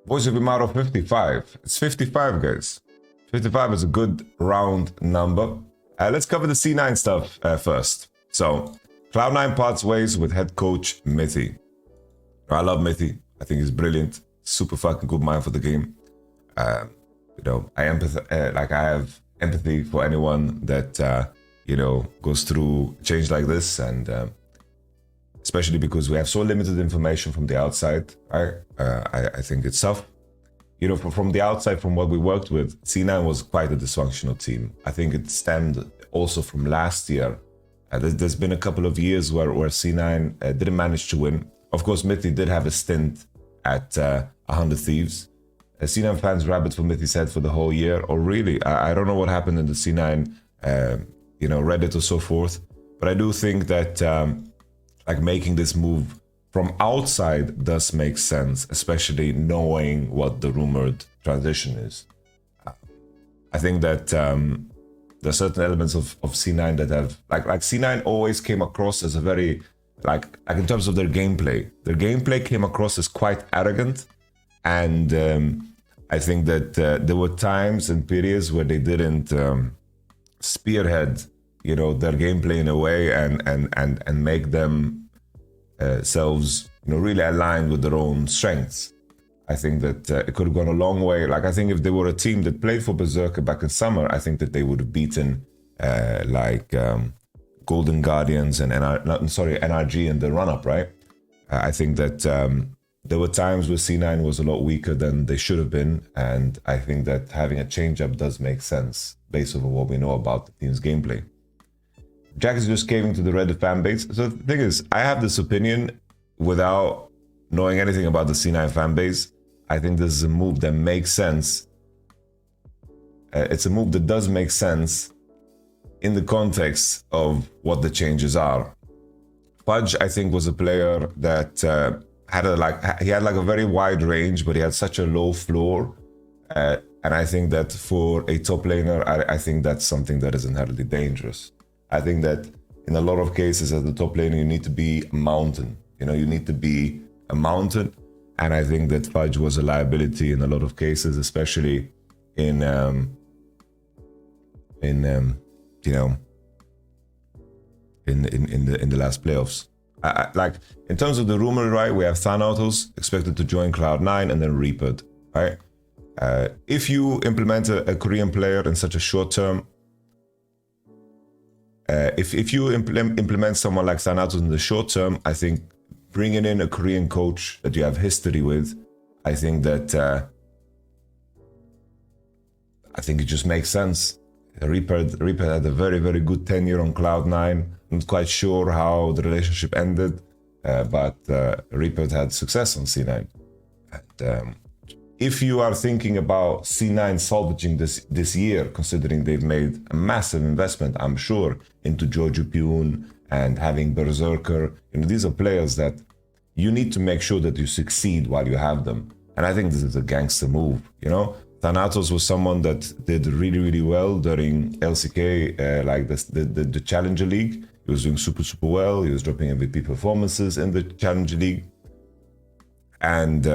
Voice of Yamato 55. It's 55, guys. 55 is a good round number. Let's cover the C9 stuff first. So, Cloud9 parts ways with head coach Mithy. I love Mithy. I think he's brilliant. Super fucking good mind for the game. You know, I have empathy for anyone that you know, goes through change like this, and especially because we have so limited information from the outside. I think it's tough. You know, from the outside, from what we worked with, C9 was quite a dysfunctional team. I think it stemmed also from last year. There's been a couple of years where C9 didn't manage to win. Of course, Mithy did have a stint at 100 Thieves. C9 fans rabbited for Mithy's head for the whole year, or really, I don't know what happened in the C9, you know, Reddit or so forth. But I do think that like making this move from outside does make sense, especially knowing what the rumored transition is. I think that there are certain elements of C9 that have like C9 always came across as a very like in terms of their gameplay came across as quite arrogant, and I think that there were times and periods where they didn't spearhead, you know, their gameplay in a way and make them selves, you know, really aligned with their own strengths. I think that it could have gone a long way. Like, I think if they were a team that played for Berserker back in summer, I think that they would have beaten Golden Guardians and NRG in the run-up, right? I think that there were times where C9 was a lot weaker than they should have been, and I think that having a change-up does make sense based on what we know about the team's gameplay. Jack is just caving to the Reddit fan base. So the thing is, I have this opinion without knowing anything about the C9 fan base. I think this is a move that makes sense. It's a move that does make sense in the context of what the changes are. Fudge, I think, was a player that had a very wide range, but he had such a low floor. And I think that for a top laner, I think that's something that is inherently dangerous. I think that in a lot of cases as the top laner, you need to be a mountain. You know, you need to be a mountain. And I think that Fudge was a liability in a lot of cases, especially in you know, in the last playoffs. Like, in terms of the rumor, right, we have Thanatos expected to join Cloud9 and then Reapered, right? If you implement a Korean player in such a short term, if you implement someone like Thanatos in the short term, I think bringing in a Korean coach that you have history with, I think that I think it just makes sense. Reaper had a very, very good tenure on Cloud9. I'm not quite sure how the relationship ended, but Reaper had success on C9. And, if you are thinking about C9 salvaging this year, considering they've made a massive investment, I'm sure, into Jojo Pyun and having Berserker, you know, these are players that you need to make sure that you succeed while you have them. And I think this is a gangster move, you know? Thanatos was someone that did really, really well during LCK, like the Challenger League. He was doing super, super well. He was dropping MVP performances in the Challenger League. And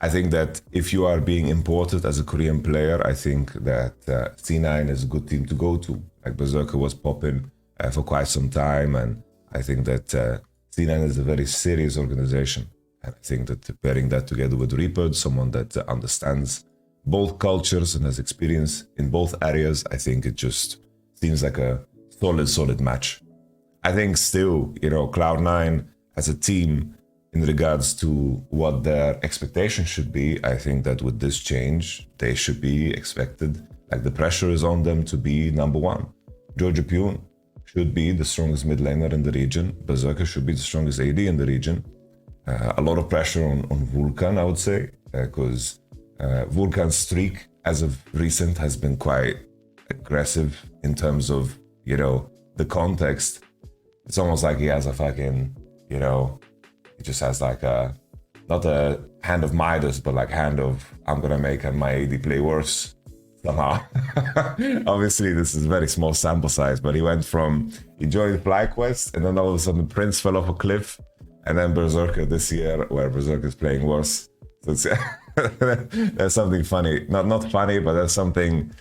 I think that if you are being imported as a Korean player, I think that C9 is a good team to go to. Like, Berserker was popping for quite some time, and I think that C9 is a very serious organization. And I think that pairing that together with Reaper, someone that understands both cultures and has experience in both areas, I think it just seems like a solid match. I think still, you know, Cloud9 as a team, in regards to what their expectations should be, I think that with this change, they should be expected, like, the pressure is on them to be number one. Jojo Pyun should be the strongest mid laner in the region. Berserker should be the strongest AD in the region. A lot of pressure on Vulcan, I would say, because Vulcan's streak, as of recent, has been quite aggressive in terms of, you know, the context. It's almost like he has a fucking, you know, he just has like a, not a hand of Midas, but like hand of, I'm gonna make my AD play worse somehow. Obviously, this is a very small sample size, but he went from, he joined FlyQuest, and then all of a sudden Prince fell off a cliff, and then Berserker this year, where Berserker is playing worse. So it's, There's something funny, not funny, but there's something,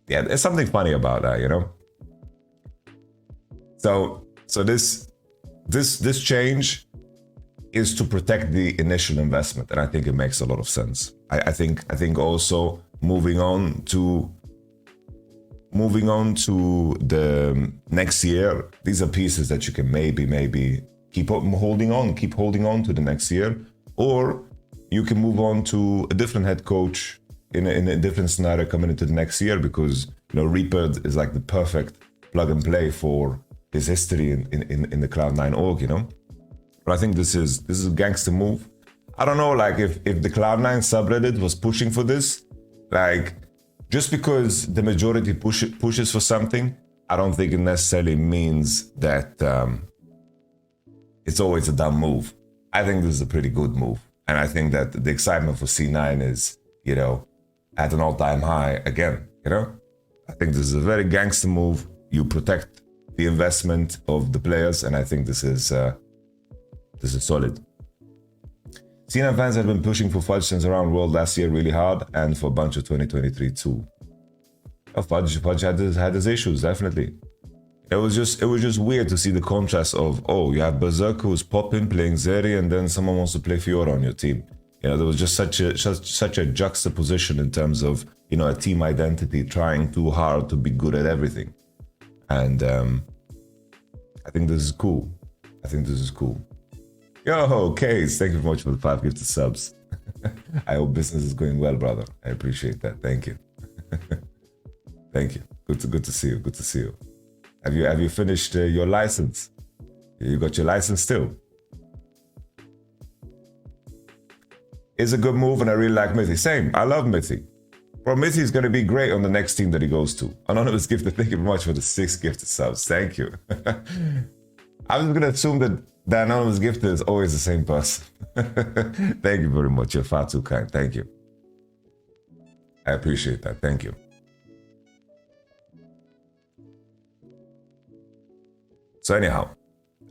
yeah, there's something funny about that, you know. So this change is to protect the initial investment, and I think it makes a lot of sense. I think also moving on to the next year, these are pieces that you can maybe keep holding on to the next year, or you can move on to a different head coach in a different scenario coming into the next year, because you know Reaper is like the perfect plug and play for his history in the Cloud9 org, you know. But I think this is a gangster move. I don't know, like if the Cloud9 subreddit was pushing for this, like just because the majority pushes for something, I don't think it necessarily means that it's always a dumb move. I think this is a pretty good move. And I think that the excitement for C9 is, you know, at an all-time high again, you know? I think this is a very gangster move. You protect the investment of the players, and I think this is solid. C9 fans have been pushing for Fudge since around World last year really hard, and for a bunch of 2023 too. Oh, Fudge had his issues, definitely. It was just weird to see the contrast of, oh, you have Berserker who's popping, playing Zeri, and then someone wants to play Fiora on your team. You know, there was just such a juxtaposition in terms of, you know, a team identity trying too hard to be good at everything. And I think this is cool. Yo, Case, thank you very much for the 5 gifted subs. I hope business is going well, brother. I appreciate that. Thank you. Thank you. Good to see you. Have you finished your license? You got your license still? It's a good move, and I really like Mithy. Same, I love Mithy. Bro, Mithy is going to be great on the next team that he goes to. Anonymous gifted, thank you very much for the 6 gifted subs. Thank you. I'm just going to assume that the anonymous gifter is always the same person. Thank you very much. You're far too kind. Thank you. I appreciate that. Thank you. So anyhow,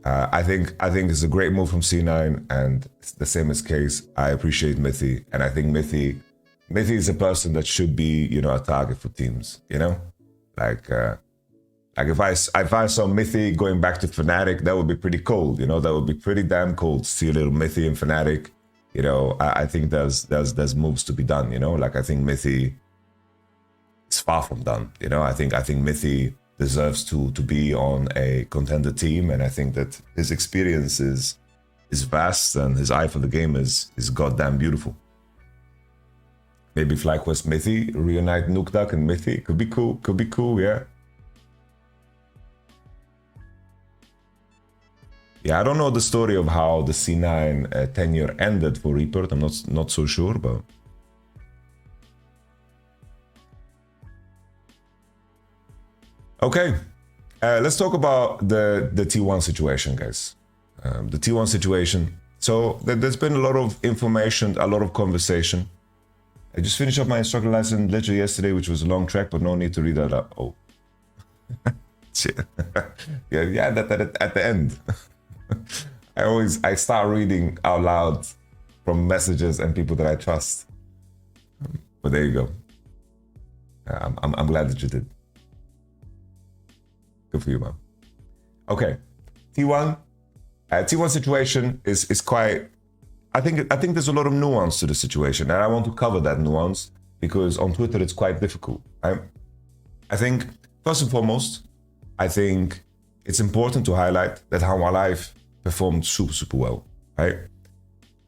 I think it's a great move from C9, and the same as Case. I appreciate Mithy, and I think Mithy is a person that should be, you know, a target for teams. You know, like if I saw Mithy going back to Fnatic, that would be pretty cold. You know, that would be pretty damn cold to see a little Mithy in Fnatic. You know, I think there's moves to be done. You know, like I think Mithy is far from done. You know, I think Mithy deserves to be on a contender team, and I think that his experience is vast, and his eye for the game is goddamn beautiful. Maybe FlyQuest Mithy, reunite Nukdak and Mithy, could be cool, yeah. Yeah, I don't know the story of how the C9 tenure ended for Reaper. I'm not so sure, but okay, let's talk about the T1 situation, guys. The T1 situation. So there's been a lot of information, a lot of conversation. I just finished up my instructor license literally yesterday, which was a long track, but no need to read that up. Oh, shit. yeah, that at the end. I start reading out loud from messages and people that I trust. But there you go. I'm glad that you did. Good for you, man. Okay, T1 situation is quite. I think there's a lot of nuance to the situation, and I want to cover that nuance because on Twitter it's quite difficult. I think first and foremost, I think it's important to highlight that How Alive performed super well, right?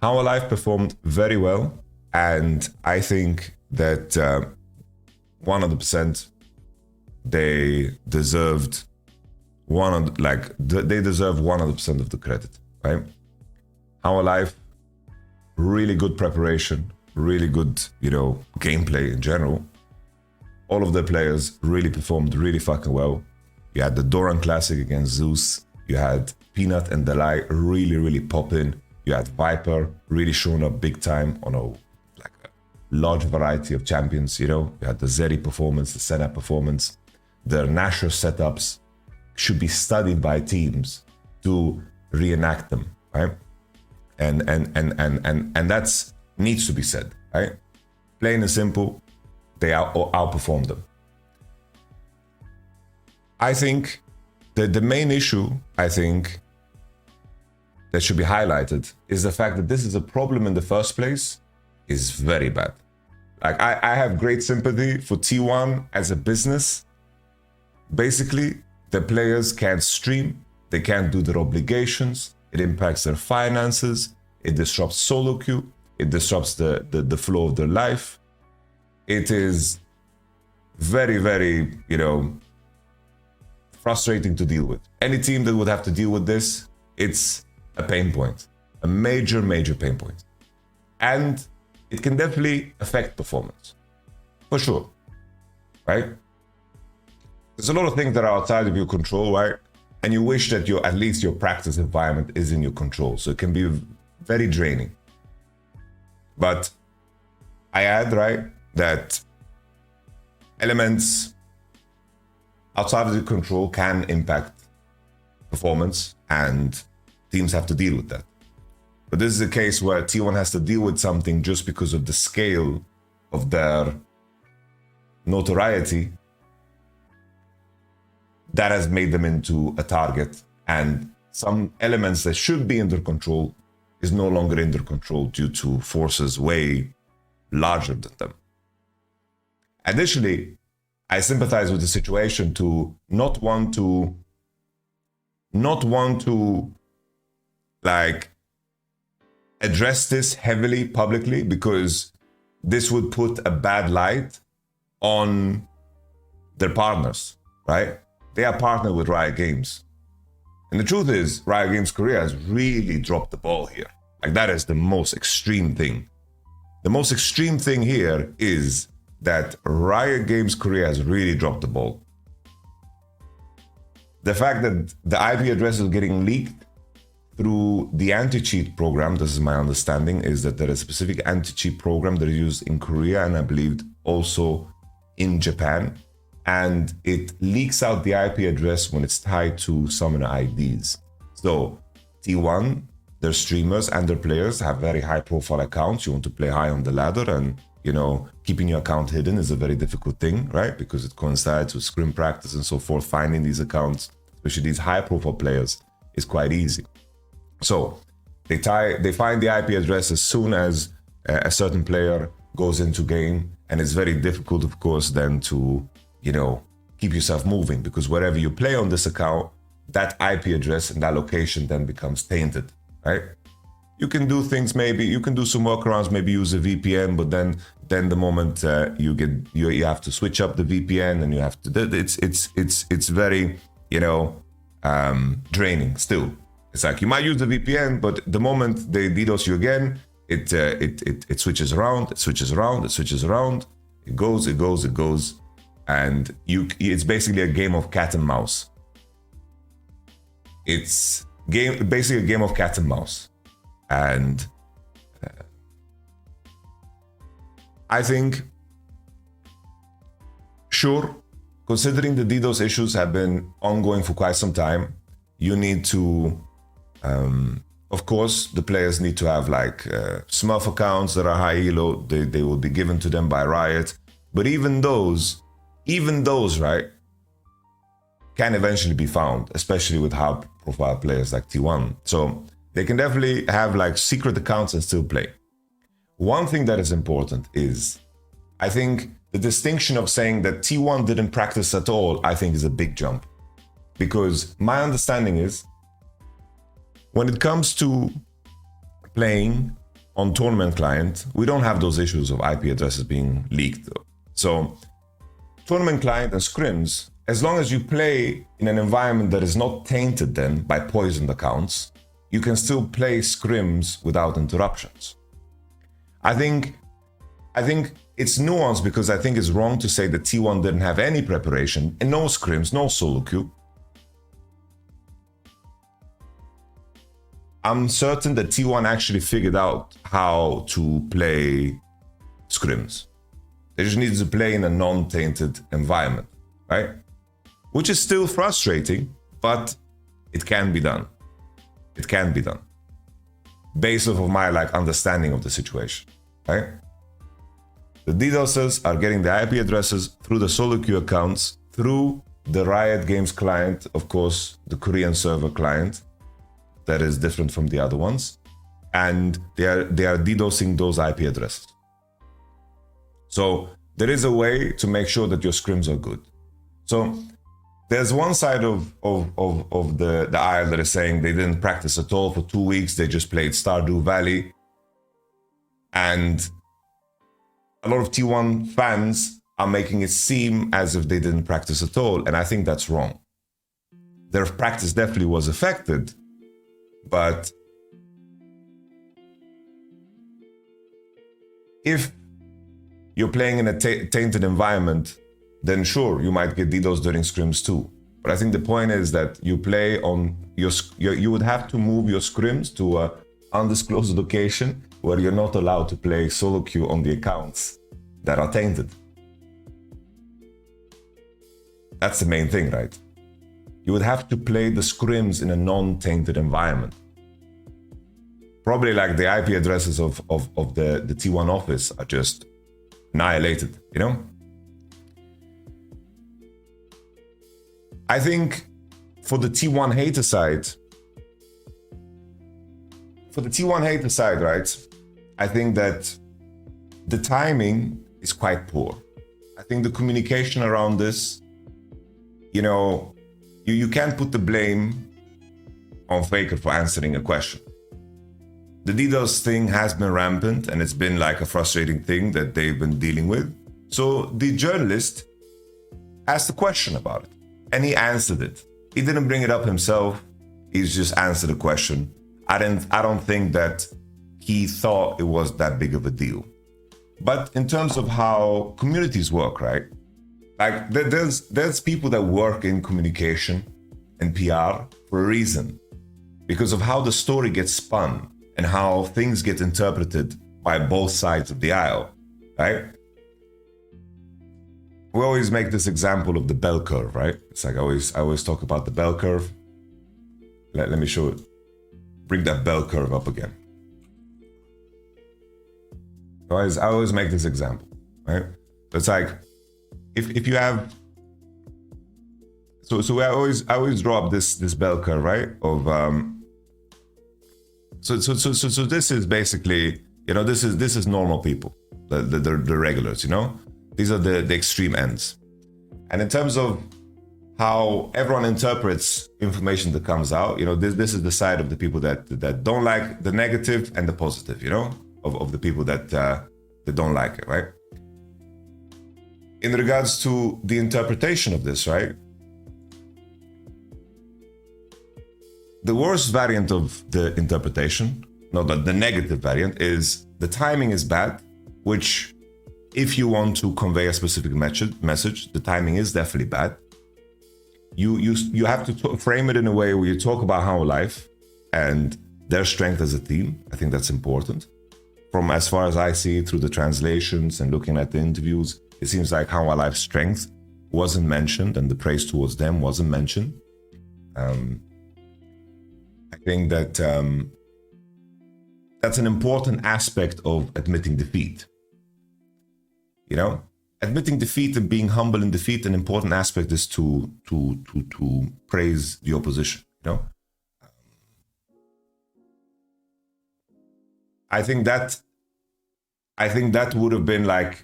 How Alive performed very well, and I think that 100% they deserved they deserve 100% of the credit, right? How Alive, really good preparation, really good, you know, gameplay in general. All of the players really performed really fucking well. You had the Doran Classic against Zeus. You had Peanut and Delay really popping. You had Viper really showing up big time on a large variety of champions, you know. You had the Zeri performance, the Senna performance. The Nashor setups should be studied by teams to reenact them, right? And that's needs to be said, right? Plain and simple, they outperformed them. I think that the main issue, I think, that should be highlighted is the fact that this is a problem in the first place is very bad. Like, I have great sympathy for T1 as a business. Basically, the players can't stream, they can't do their obligations, it impacts their finances, it disrupts solo queue, it disrupts the flow of their life. It is very, very, frustrating to deal with. Any team that would have to deal with this, it's a pain point, a major, major pain point. And it can definitely affect performance, for sure, right? There's a lot of things that are outside of your control, right? And you wish that at least your practice environment is in your control. So it can be very draining. But I add, right, that elements outside of your control can impact performance, and teams have to deal with that. But this is a case where T1 has to deal with something just because of the scale of their notoriety that has made them into a target, and some elements that should be in their control is no longer in their control due to forces way larger than them. Additionally, I sympathize with the situation to not want to like address this heavily publicly, because this would put a bad light on their partners, right? They are partnered with Riot Games. And the truth is, Riot Games Korea has really dropped the ball here. Like, that is the most extreme thing. The most extreme thing here is that Riot Games Korea has really dropped the ball. The fact that the IP address is getting leaked through the anti-cheat program, this is my understanding, is that there is a specific anti-cheat program that is used in Korea and I believe also in Japan. And it leaks out the IP address when it's tied to summoner IDs. So T1, their streamers and their players have very high profile accounts. You want to play high on the ladder, and keeping your account hidden is a very difficult thing, right? Because it coincides with scrim practice and so forth. Finding these accounts, especially these high profile players, is quite easy. So they find the IP address as soon as a certain player goes into game, and it's very difficult, of course, then to keep yourself moving, because wherever you play on this account, that IP address and that location then becomes tainted, right? You can do things, maybe you can do some workarounds, maybe use a VPN, but then the moment you have to switch up the VPN, and you have to, it's very draining still. It's like you might use the VPN, but the moment they DDoS you again, it switches around, it switches around, it switches around, it goes, and it's basically a game of cat and mouse. It's basically a game of cat and mouse. And I think, sure, considering the DDoS issues have been ongoing for quite some time, you need to, of course, the players need to have like Smurf accounts that are high elo. They will be given to them by Riot. But even those, right, can eventually be found, especially with high profile players like T1. So they can definitely have like secret accounts and still play. One thing that is important is, I think the distinction of saying that T1 didn't practice at all, I think is a big jump. Because my understanding is, when it comes to playing on tournament client, we don't have those issues of IP addresses being leaked. So tournament client and scrims, as long as you play in an environment that is not tainted then by poisoned accounts, you can still play scrims without interruptions. I think it's nuanced, because I think it's wrong to say that T1 didn't have any preparation and no scrims, no solo queue. I'm certain that T1 actually figured out how to play scrims. They just needed to play in a non-tainted environment, right? Which is still frustrating, but it can be done. It can be done. Based off of my understanding of the situation, right? The DDoSers are getting the IP addresses through the solo queue accounts, through the Riot Games client, of course, the Korean server client that is different from the other ones, and they are DDoSing those IP addresses. So there is a way to make sure that your scrims are good. So there's one side of the aisle that is saying they didn't practice at all for 2 weeks. They just played Stardew Valley. And a lot of T1 fans are making it seem as if they didn't practice at all. And I think that's wrong. Their practice definitely was affected, but if you're playing in a tainted environment, then sure, you might get DDoS during scrims too. But I think the point is that you play on you would have to move your scrims to an undisclosed location where you're not allowed to play solo queue on the accounts that are tainted. That's the main thing, right? You would have to play the scrims in a non-tainted environment. Probably like the IP addresses of the T1 office are just annihilated, you know? I think for the T1 hater side, right, I think that the timing is quite poor. I think the communication around this, you know, you can't put the blame on Faker for answering a question. The DDoS thing has been rampant and it's been like a frustrating thing that they've been dealing with. So the journalist asked a question about it and he answered it. He didn't bring it up himself. He's just answered the question. I don't think that he thought it was that big of a deal. But in terms of how communities work, right? Like there's people that work in communication and PR for a reason, because of how the story gets spun and how things get interpreted by both sides of the aisle, right? We always make this example of the bell curve, right? It's like I always talk about the bell curve. Let me show it. Bring that bell curve up again. I always make this example, right? It's like if you have so I always draw up this bell curve, right? Of so this is basically, you know, this is normal people, the regulars, you know. These are the extreme ends. And in terms of how everyone interprets information that comes out, you know, this is the side of the people that don't like the negative and the positive, you know, of the people that don't like it, right? In regards to the interpretation of this, right? The worst variant of the interpretation, the negative variant, is the timing is bad, which if you want to convey a specific message, the timing is definitely bad. You have to frame it in a way where you talk about How Life and their strength as a team. I think that's important. From as far as I see through the translations and looking at the interviews, it seems like How Life's strength wasn't mentioned and the praise towards them wasn't mentioned. I think that that's an important aspect of admitting defeat. You know, admitting defeat and being humble in defeat, an important aspect is to praise the opposition, you know? I think that would have been like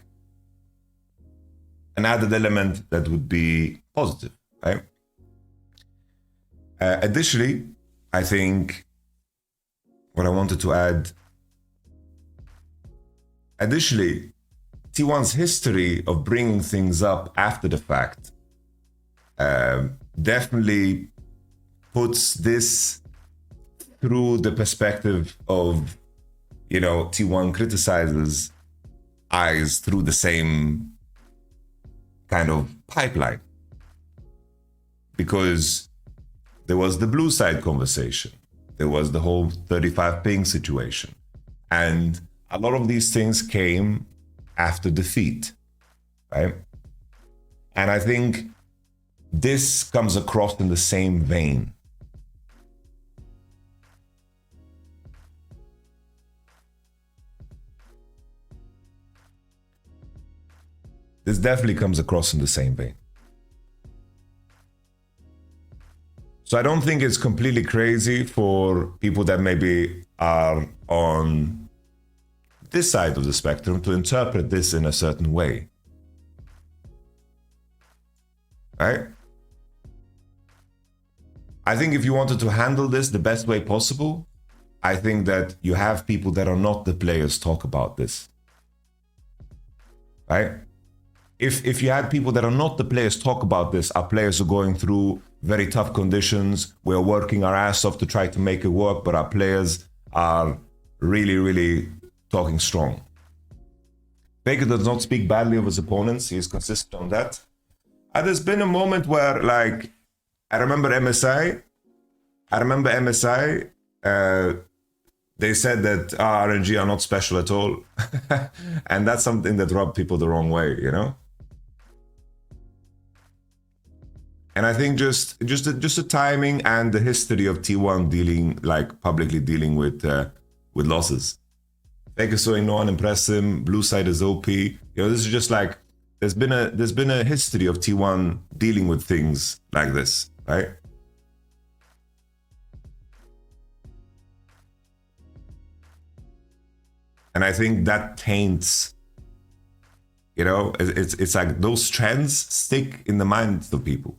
an added element that would be positive, right? Additionally, I think what I wanted to add, T1's history of bringing things up after the fact definitely puts this through the perspective of, you know, T1 criticizes eyes through the same kind of pipeline. Because there was the blue side conversation. There was the whole 35 ping situation. And a lot of these things came after defeat, right? And I think this comes across in the same vein. This definitely comes across in the same vein. So I don't think it's completely crazy for people that maybe are on this side of the spectrum to interpret this in a certain way. Right? I think if you wanted to handle this the best way possible, I think that you have people that are not the players talk about this. Right? If you had people that are not the players talk about this, our players are going through very tough conditions, we're working our ass off to try to make it work, but our players are really, really talking strong. Faker does not speak badly of his opponents, he is consistent on that. And there's been a moment where, like, I remember MSI, they said that RNG are not special at all. And that's something that rubbed people the wrong way, you know? And I think just the timing and the history of T1 dealing, like publicly dealing with losses. Faker so no one impress him, blue side is OP. You know, this is just like, there's been a history of T1 dealing with things like this, right? And I think that taints, you know, it's like those trends stick in the minds of people.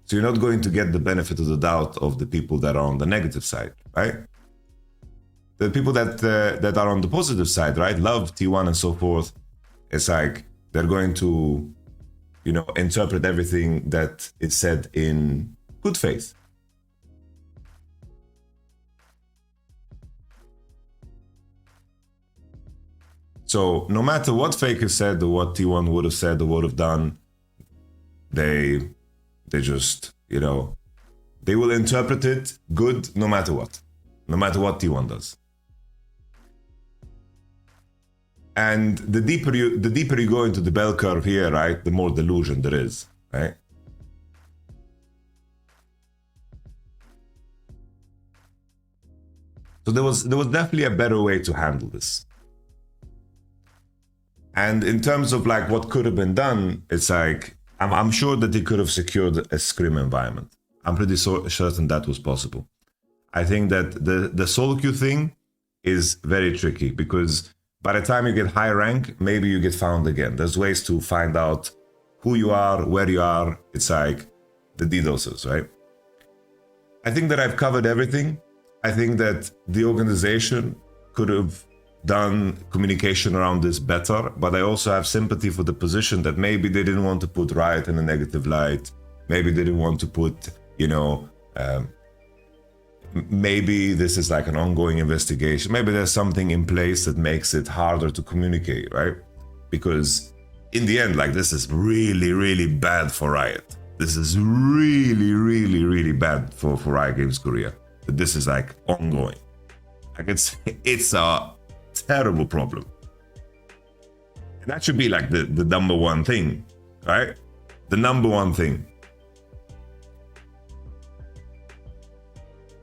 So you're not going to get the benefit of the doubt of the people that are on the negative side, right? The people that are on the positive side, right, love T1 and so forth. It's like they're going to, you know, interpret everything that is said in good faith. So no matter what Faker said or what T1 would have said or would have done, they just, you know, they will interpret it good no matter what T1 does. And the deeper you go into the bell curve here, right, the more delusion there is, right? So there was definitely a better way to handle this. And in terms of like what could have been done, it's like, I'm sure that they could have secured a scrim environment. I'm pretty certain that was possible. I think that the solo queue thing is very tricky because by the time you get high rank, maybe you get found again. There's ways to find out who you are, where you are. It's like the DDoSes, right? I think that I've covered everything. I think that the organization could have done communication around this better, but I also have sympathy for the position that maybe they didn't want to put Riot in a negative light. Maybe they didn't want to put, you know, maybe this is like an ongoing investigation. Maybe there's something in place that makes it harder to communicate, right? Because in the end, like, this is really, really bad for Riot. This is really, really, really bad for Riot Games Korea. That this is like ongoing. Like it's a terrible problem. And that should be like the number one thing, right? The number one thing.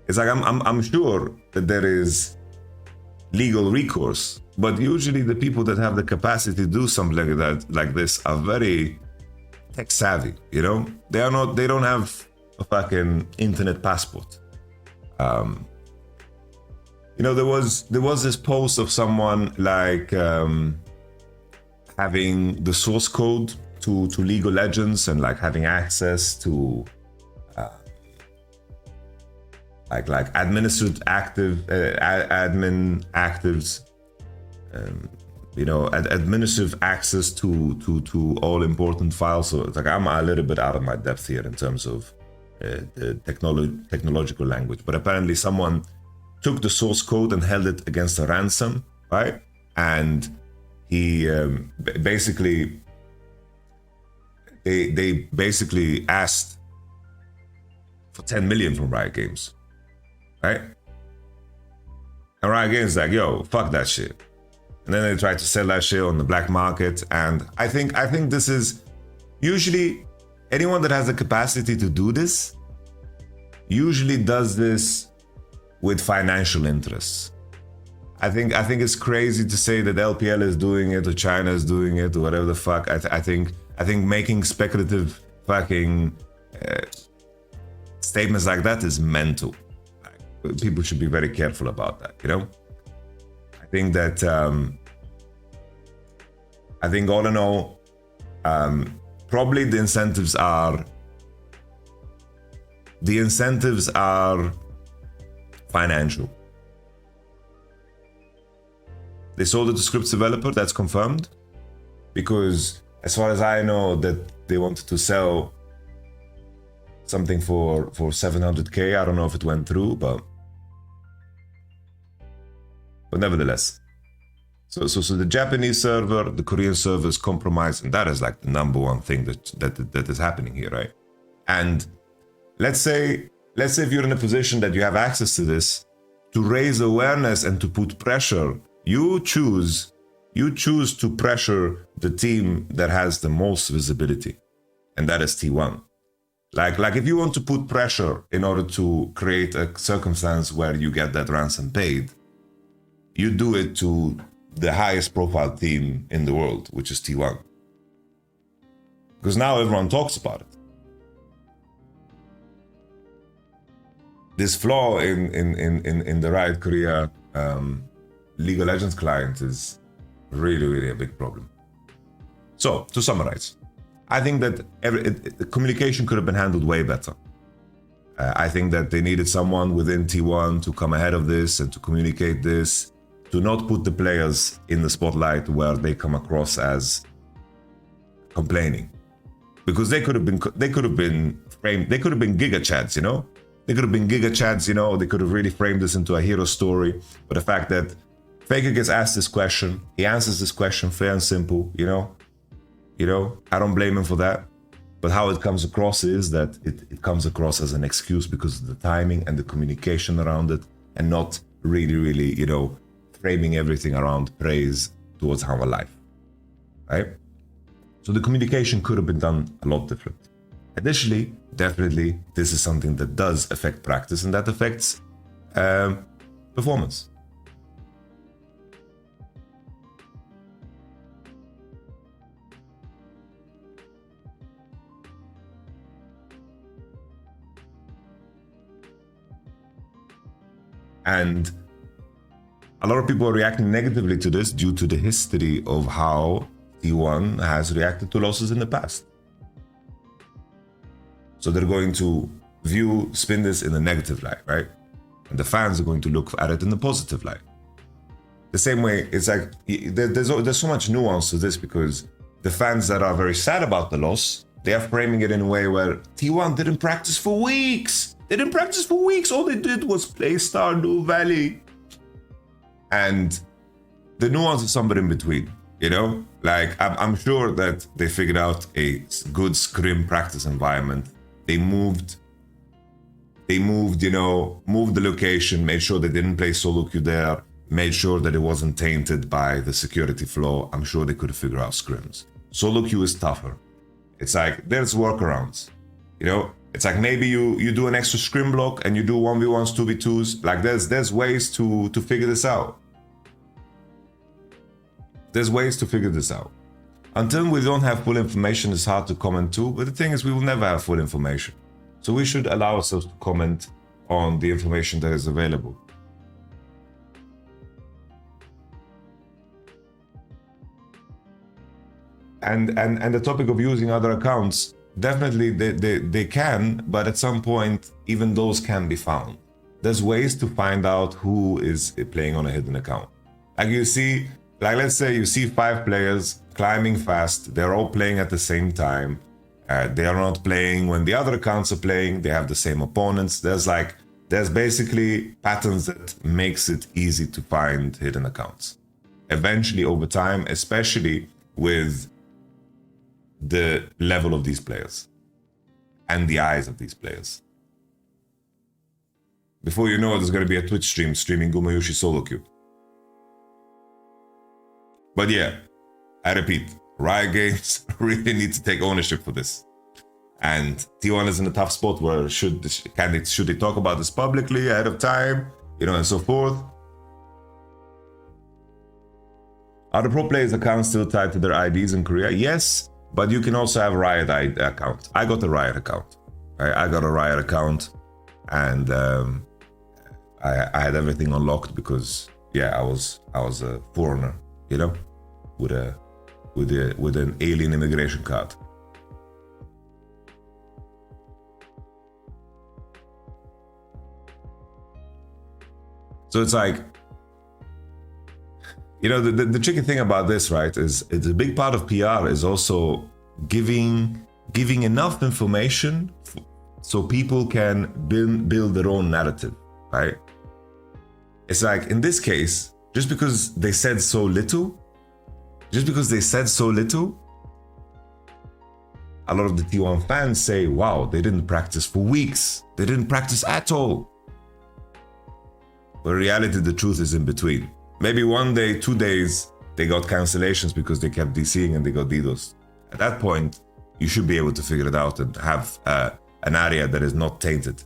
It's like I'm sure that there is legal recourse, but usually the people that have the capacity to do something like this are very tech savvy, you know? They don't have a fucking internet passport. You know, there was this post of someone like having the source code to League of Legends and like having access to like administered admin actives, you know, administrative access to all important files. So it's like I'm a little bit out of my depth here in terms of the technological language, but apparently someone took the source code and held it against a ransom, right? And he basically, they basically asked for 10 million from Riot Games, right? And Riot Games is like, yo, fuck that shit. And then they tried to sell that shit on the black market. And I think this is usually anyone that has the capacity to do this usually does this with financial interests. I think it's crazy to say that LPL is doing it or China is doing it or whatever the fuck. I think making speculative fucking statements like that is mental. Like, people should be very careful about that, you know? I think that I think all in all, probably the incentives are financial. They sold it to Scripts developer, that's confirmed. Because as far as I know, that they wanted to sell something for 700k. I don't know if it went through, but nevertheless. So the Japanese server, the Korean server is compromised, and that is like the number one thing that is happening here, right? And let's say if you're in a position that you have access to this, to raise awareness and to put pressure, you choose to pressure the team that has the most visibility, and that is T1. Like if you want to put pressure in order to create a circumstance where you get that ransom paid, you do it to the highest profile team in the world, which is T1. Because now everyone talks about it. This flaw in the Riot Korea League of Legends client is really a big problem. So, to summarize, I think that the communication could have been handled way better. I think that they needed someone within T1 to come ahead of this and to communicate this, to not put the players in the spotlight where they come across as complaining, because they could have been framed. They could have been Giga Chads, you know. They could have been Giga Chads, you know. They could have really framed this into a hero story. But the fact that Faker gets asked this question, he answers this question fair and simple, you know. I don't blame him for that. But how it comes across is that it comes across as an excuse because of the timing and the communication around it, and not really, you know, framing everything around praise towards our life, right? So the communication could have been done a lot different. Additionally, definitely, this is something that does affect practice, and that affects performance. And a lot of people are reacting negatively to this due to the history of how T1 has reacted to losses in the past. So they're going to spin this in a negative light, right? And the fans are going to look at it in a positive light. The same way, it's like, there's so much nuance to this, because the fans that are very sad about the loss, they are framing it in a way where T1 didn't practice for weeks. All they did was play Stardew Valley. And the nuance is somewhere in between, you know? Like, I'm sure that they figured out a good scrim practice environment. They moved, you know, moved the location, made sure they didn't play solo queue there, made sure that it wasn't tainted by the security flaw. I'm sure they could figure out scrims. Solo queue is tougher. It's like, there's workarounds, you know? It's like maybe you do an extra scrim block and you do 1v1s, 2v2s. Like there's ways to figure this out. There's ways to figure this out. Until we don't have full information, it's hard to comment too, but the thing is we will never have full information. So we should allow ourselves to comment on the information that is available. And the topic of using other accounts, definitely they can, but at some point, even those can be found. There's ways to find out who is playing on a hidden account. Like you see, like let's say you see 5 players climbing fast, they're all playing at the same time. They are not playing when the other accounts are playing, they have the same opponents. There's basically patterns that makes it easy to find hidden accounts. Eventually over time, especially with the level of these players and the eyes of these players. Before you know it, there's going to be a Twitch stream streaming Gumayushi solo queue. But yeah, I repeat, Riot Games really need to take ownership for this. And T1 is in a tough spot where should they talk about this publicly ahead of time, you know, and so forth. Are the pro players' accounts still tied to their IDs in Korea? Yes, but you can also have a Riot account. I got a Riot account. I got a Riot account, and I had everything unlocked because I was a foreigner, you know, with an alien immigration card. So it's like, you know, the tricky thing about this, right, is it's a big part of PR is also giving enough information so people can build their own narrative, right? It's like, in this case, just because they said so little, a lot of the T1 fans say, wow, they didn't practice for weeks. They didn't practice at all. But in reality, the truth is in between. Maybe 1 day, 2 days, they got cancellations because they kept DCing and they got DDoS. At that point, you should be able to figure it out and have an area that is not tainted.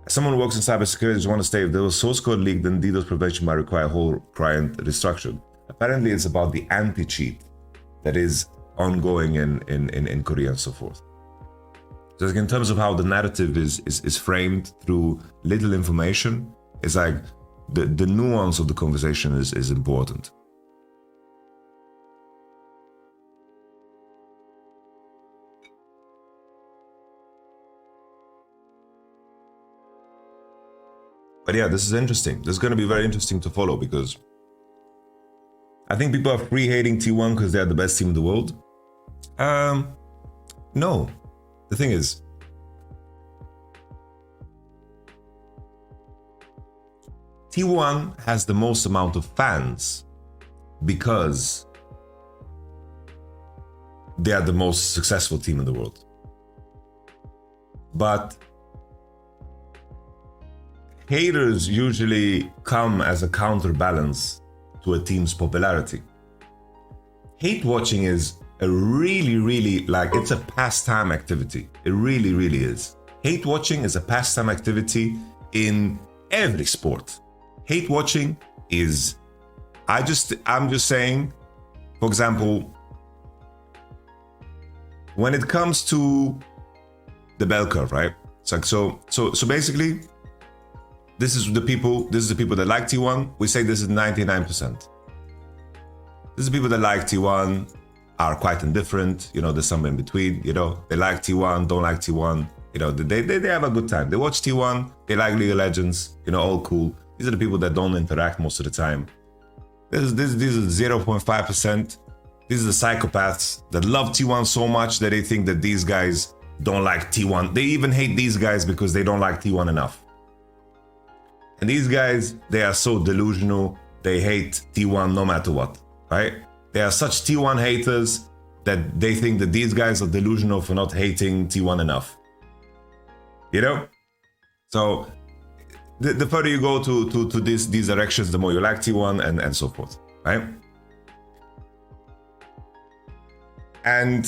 As someone who works in cybersecurity, just want to say, if there was source code leak, then DDoS prevention might require whole client restructured. Apparently, it's about the anti-cheat that is ongoing in Korea and so forth. So in terms of how the narrative is framed through little information, it's like the nuance of the conversation is important. But yeah, this is interesting. This is going to be very interesting to follow because I think people are free hating T1 because they're the best team in the world. No. The thing is, T1 has the most amount of fans because they are the most successful team in the world. But haters usually come as a counterbalance to a team's popularity. Hate watching is a really, like, it's a pastime activity. It really is. Hate watching is a pastime activity in every sport. Hate watching is, I'm just saying, for example, when it comes to the bell curve, right? It's like, so basically, this is the people that like T1. We say this is 99%. This is the people that like T1, are quite indifferent, you know, there's somewhere in between, you know, they like T1, don't like T1, you know, they have a good time. They watch T1, they like League of Legends, you know, all cool. These are the people that don't interact most of the time. These are 0.5%. These are the psychopaths that love T1 so much that they think that these guys don't like T1. They even hate these guys because they don't like T1 enough. And these guys, they are so delusional, they hate T1 no matter what, right? They are such T1 haters that they think that these guys are delusional for not hating T1 enough. You know? So the further you go to these directions, the more you like T1 and so forth, right? And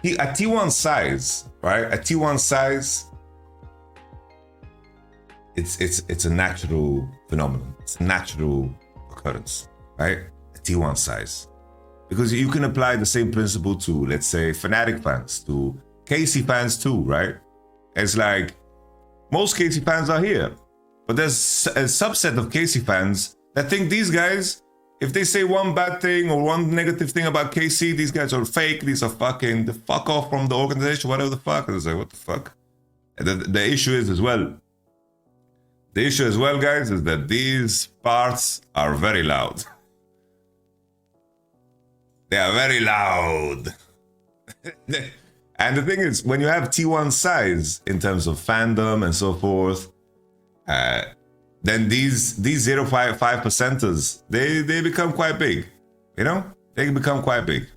at T1 size, right? At T1 size, it's a natural phenomenon. It's a natural occurrence, right? At T1 size. Because you can apply the same principle to, let's say, Fnatic fans, to KC fans too, right? It's like, most KC fans are here, but there's a subset of KC fans that think these guys, if they say one bad thing or one negative thing about KC, these guys are fake, these are fucking the fuck off from the organization, whatever the fuck. And it's like, what the fuck? And the issue is as well, guys, is that these parts are very loud. They are very loud. And the thing is, when you have T1 size in terms of fandom and so forth, then these 0.5%ers, they become quite big. You know? They become quite big.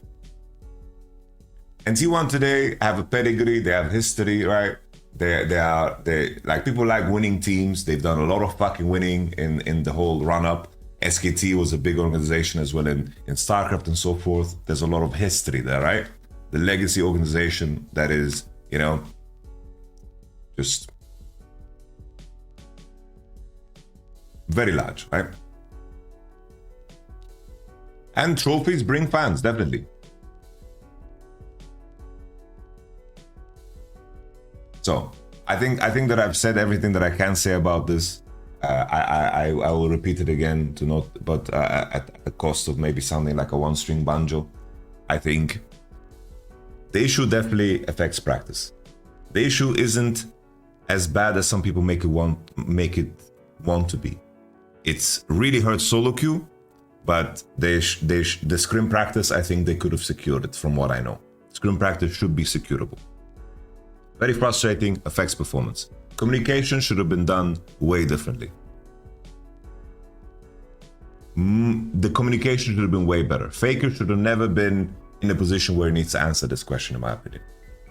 And T1 today have a pedigree, they have history, right? They like, people like winning teams. They've done a lot of fucking winning in the whole run-up. SKT was a big organization as well in StarCraft and so forth. There's a lot of history there, right? The legacy organization that is, you know, just very large, right? And trophies bring fans, definitely. So I think that I've said everything that I can say about this. I will repeat it again to not, but at the cost of maybe sounding like a one-string banjo. I think the issue definitely affects practice. The issue isn't as bad as some people make it want to be. It's really hurt solo queue, but the scrim practice, I think they could have secured it from what I know. Scrim practice should be securable. Very frustrating, affects performance. Communication should have been done way differently. The communication should have been way better. Faker should have never been in a position where he needs to answer this question, in my opinion.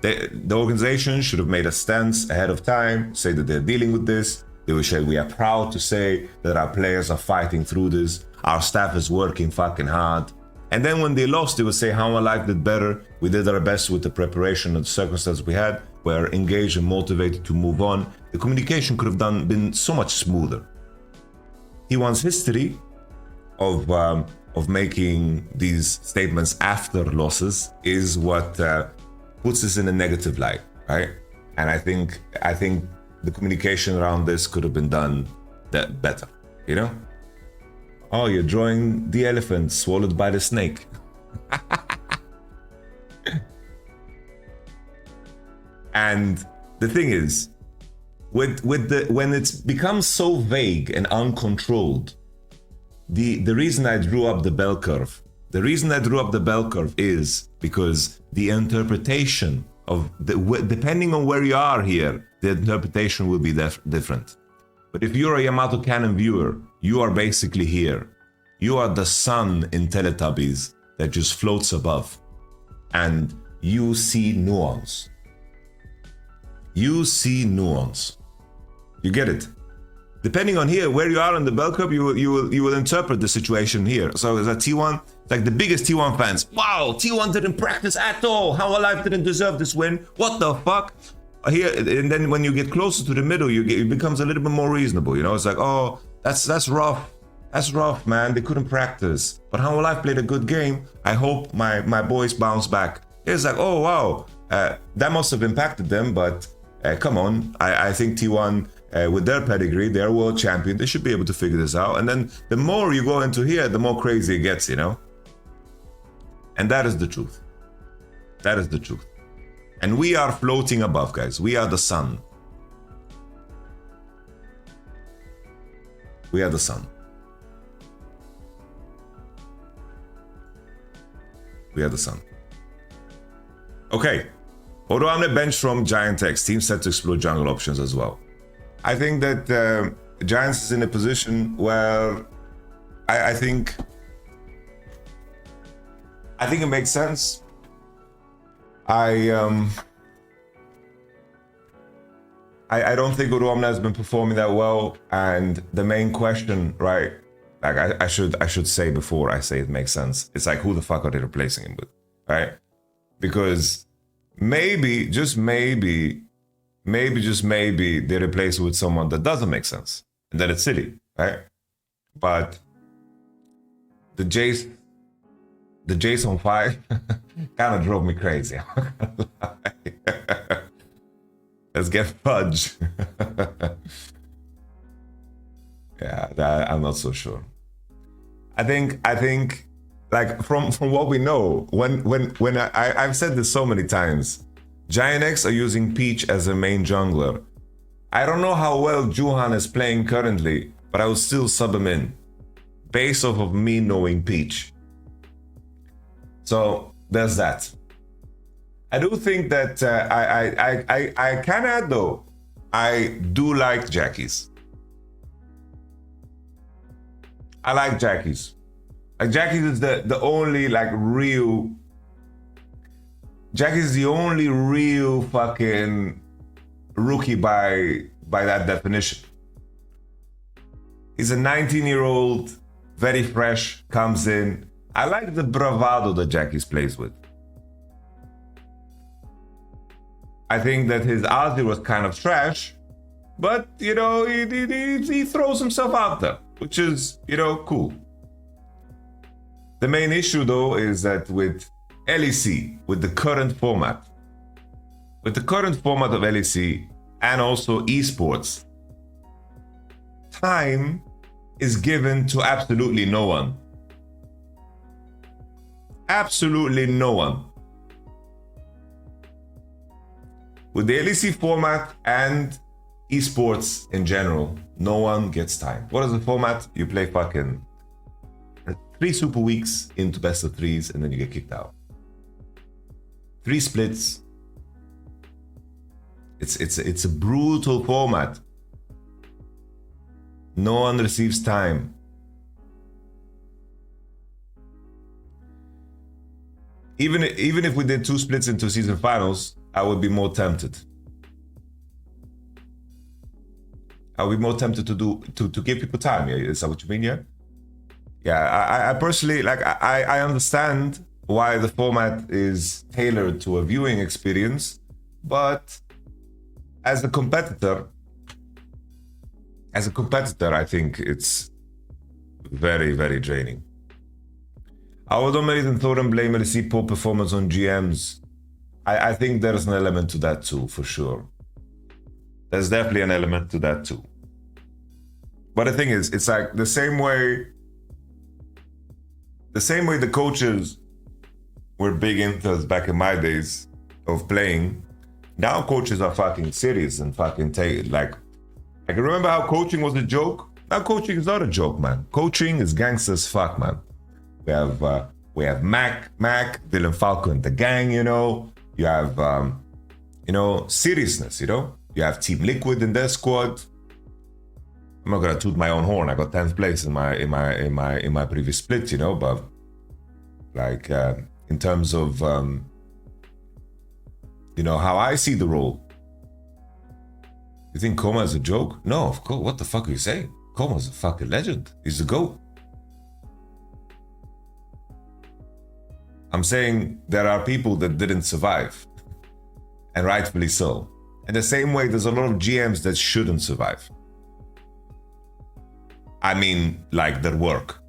The organization should have made a stance ahead of time, say that they're dealing with this. They would say, we are proud to say that our players are fighting through this. Our staff is working fucking hard. And then when they lost, they would say, how our life did better. We did our best with the preparation and the circumstances we had. We're engaged and motivated to move on. The communication could have been so much smoother. T1's history of making these statements after losses is what puts us in a negative light, right? And I think the communication around this could have been done better, you know? Oh, you're drawing the elephant swallowed by the snake. And the thing is, when it's become so vague and uncontrolled, the reason I drew up the bell curve, is because the interpretation of depending on where you are here, the interpretation will be different. But if you're a YamatoCannon viewer, you are basically here. You are the sun in Teletubbies that just floats above, and you see nuance. You see nuance. You get it? Depending on here, where you are in the bell curve, you will interpret the situation here. So as a T1, like the biggest T1 fans, wow, T1 didn't practice at all. How Alive didn't deserve this win. What the fuck? Here, and then when you get closer to the middle, it becomes a little bit more reasonable. You know, it's like, oh, that's rough. That's rough, man. They couldn't practice. But How Alive played a good game. I hope my boys bounce back. It's like, oh wow, that must have impacted them, but. Come on, I think T1, with their pedigree, they're world champion. They should be able to figure this out. And then the more you go into here, the more crazy it gets, you know? And that is the truth. That is the truth. And we are floating above, guys. We are the sun. We are the sun. We are the sun. Okay. Odoamne bench from Giant X. Team set to explore jungle options as well. I think that Giants is in a position where I think it makes sense. I don't think Odoamne has been performing that well, and the main question, right? Like I should say before I say it makes sense. It's like, who the fuck are they replacing him with, right? Because maybe, just maybe, they replace it with someone that doesn't make sense. And then it's silly, right? But the Jace on 5 kind of drove me crazy. Let's get Fudge. Yeah, I'm not so sure. I think like from what we know, when I've said this so many times, Giant X are using Peach as a main jungler. I don't know how well Juhan is playing currently, but I will still sub him in, based off of me knowing Peach. So there's that. I do think that I can add though, I do like Jackies. I like Jackies. Like Jackies is the only like real. Jackies is the only real fucking rookie by that definition. He's a 19-year-old, very fresh, comes in. I like the bravado that Jackies plays with. I think that his ulti was kind of trash, but you know, he throws himself out there. which is, cool. The main issue though is that with LEC, with the current format of LEC and also esports, time is given to absolutely no one. Absolutely no one. With the LEC format and esports in general, no one gets time. What is the format? You play fucking 3 super weeks into best of 3s and then you get kicked out. 3 splits. It's a brutal format. No one receives time. Even if we did 2 splits into season finals, I would be more tempted. I would be more tempted to give people time. Yeah, is that what you mean? Yeah. I personally I understand why the format is tailored to a viewing experience, but as a competitor, I think it's very, very draining. I would not even throw and blame LEC poor performance on GMs. I think there's an element to that too, for sure. There's definitely an element to that too. But the thing is, it's like the same way the coaches were big into us back in my days of playing. Now coaches are fucking serious and fucking take like I can remember how coaching was a joke. Now coaching is not a joke, man. Coaching is gangster as fuck, man. We have Mac, Dylan Falco and the gang, You have seriousness, You have Team Liquid in their squad. I'm not gonna toot my own horn. I got 10th place in my previous split, but like in terms of how I see the role. You think Coma is a joke? No, of course. What the fuck are you saying? Coma's a fucking legend. He's the GOAT. I'm saying there are people that didn't survive, and rightfully so. In the same way, there's a lot of GMs that shouldn't survive. I mean, like their work.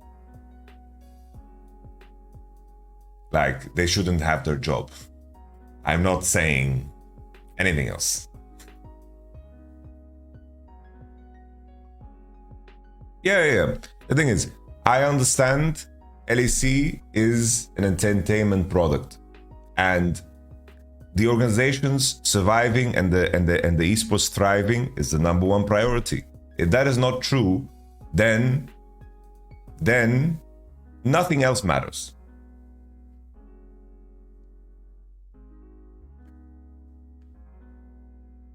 Like they shouldn't have their job. I'm not saying anything else. Yeah. The thing is, I understand LEC is an entertainment product, and the organizations surviving and the esports thriving is the number one priority. If that is not true, then nothing else matters.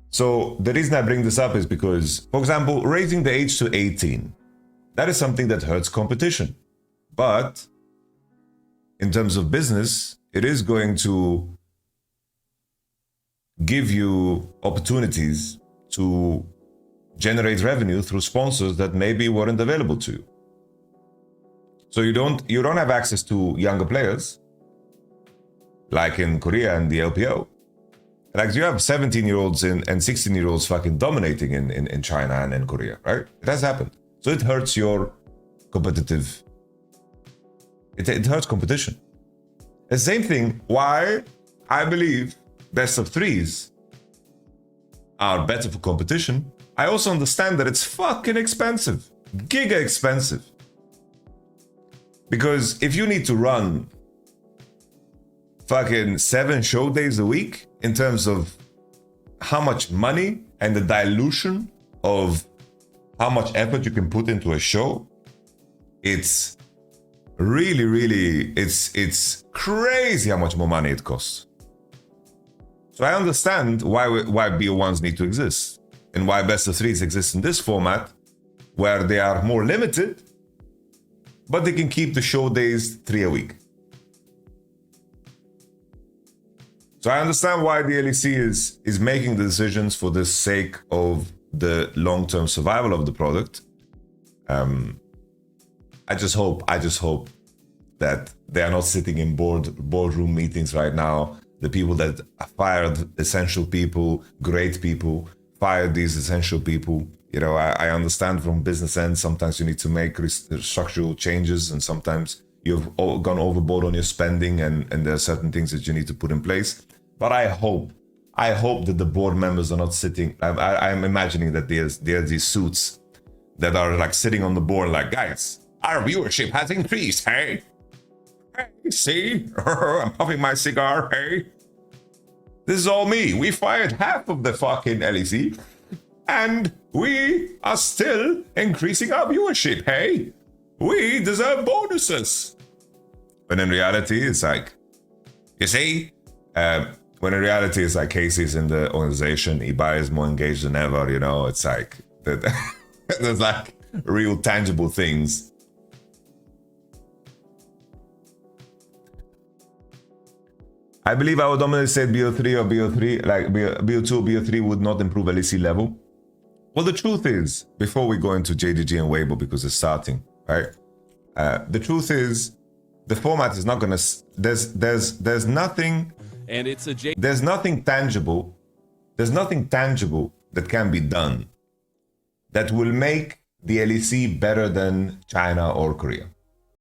So the reason I bring this up is because, for example, raising the age to 18, that is something that hurts competition. But in terms of business, it is going to give you opportunities to generate revenue through sponsors that maybe weren't available to you. So you don't have access to younger players, like in Korea and the LPO. Like you have 17-year-olds and 16-year-olds fucking dominating in China and in Korea, right? It has happened. So it hurts your competitive. It hurts competition. The same thing why I believe best of 3s are better for competition. I also understand that it's fucking expensive. Giga expensive. Because if you need to run fucking 7 show days a week in terms of how much money and the dilution of how much effort you can put into a show, it's really, it's crazy how much more money it costs. So I understand why BO1s need to exist and why best of 3s exist in this format where they are more limited, but they can keep the show days 3 a week. So I understand why the LEC is making the decisions for the sake of the long-term survival of the product. I just hope that they are not sitting in boardroom meetings right now. The people that fired essential people, great people, fired these essential people You know, I understand from business end, sometimes you need to make structural changes, and sometimes you've gone overboard on your spending, and there are certain things that you need to put in place. But I hope that the board members are not sitting. I'm imagining that there's these suits that are like sitting on the board, like, guys, our viewership has increased. Hey, see, I'm puffing my cigar. Hey, this is all me. We fired half of the fucking LEC, and we are still increasing our viewership. Hey, we deserve bonuses. But in reality, it's like, you see, when in reality, it's like Casey's in the organization, Ibai is more engaged than ever, you know, it's like, there's like real tangible things. I believe I would normally say BO3 or BO3, like BO2, BO3 would not improve LEC level. Well, the truth is, before we go into JDG and Weibo, because it's starting, right? The truth is, the format is not gonna. There's nothing. And it's a there's nothing tangible. There's nothing tangible that can be done that will make the LEC better than China or Korea.